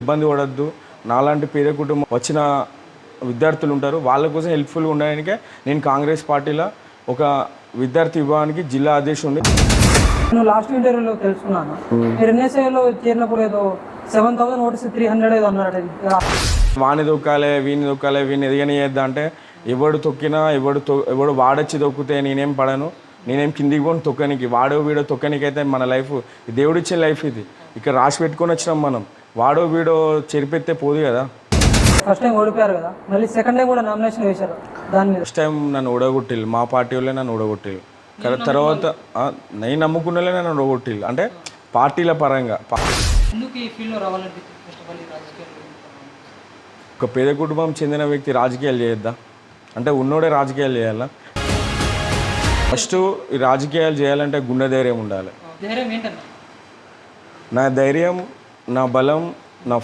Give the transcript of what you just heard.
ఇబ్బంది పడద్దు. నాలాంటి పేద కుటుంబం వచ్చిన విద్యార్థులు ఉంటారు, వాళ్ళ కోసం హెల్ప్ఫుల్గా ఉండడానికే నేను కాంగ్రెస్ పార్టీలో ఒక విద్యార్థి విభాగానికి జిల్లా అధ్యక్షుడిని. నేను లాస్ట్ ఇంటర్వ్యూలో తెలుసుకున్నాను, మీరు ఎన్ఎస్ఐలో చేరినప్పుడు ఏదో 7,000 నోటీస్ 300 ఏదో అన్నాడు. వాణి దొక్కాలి, వీని దొక్కాలి, వీని ఎదిగని చేద్దా అంటే ఎవడు తొక్కినా ఎవడు వాడొచ్చి తొక్కితే నేనేం పడను, నేనేం కిందికి పోను తొక్కనికి. వాడో వీడో తొక్కనికి అయితే మన లైఫ్ దేవుడిచ్చే లైఫ్ ఇది. ఇక్కడ రాసి పెట్టుకొని వచ్చినాం మనం. వాడో వీడో చెరిపెత్తే పోదు కదా. ఫస్ట్ టైం ఓడిపోయారు కదా, మళ్ళీ సెకండ్ టైం కూడా నామినేషన్ వేశారు. దాని మీద ఫస్ట్ టైం నన్ను ఓడగొట్టిల్లు, మా పార్టీ వాళ్ళే నన్ను ఓడగొట్టిల్లు. తర్వాత నేను నమ్ముకున్నలే నన్ను ఓడగొట్టిల్లు. అంటే పార్టీల పరంగా ఒక పేద కుటుంబం చెందిన వ్యక్తి రాజకీయాలు చేయొద్దా అంటే ఉన్నోడే రాజకీయాలు చేయాలా? ఫస్ట్ ఈ రాజకీయాలు చేయాలంటే గుండె ధైర్యం ఉండాలి. నా ధైర్యం, నా బలం, నా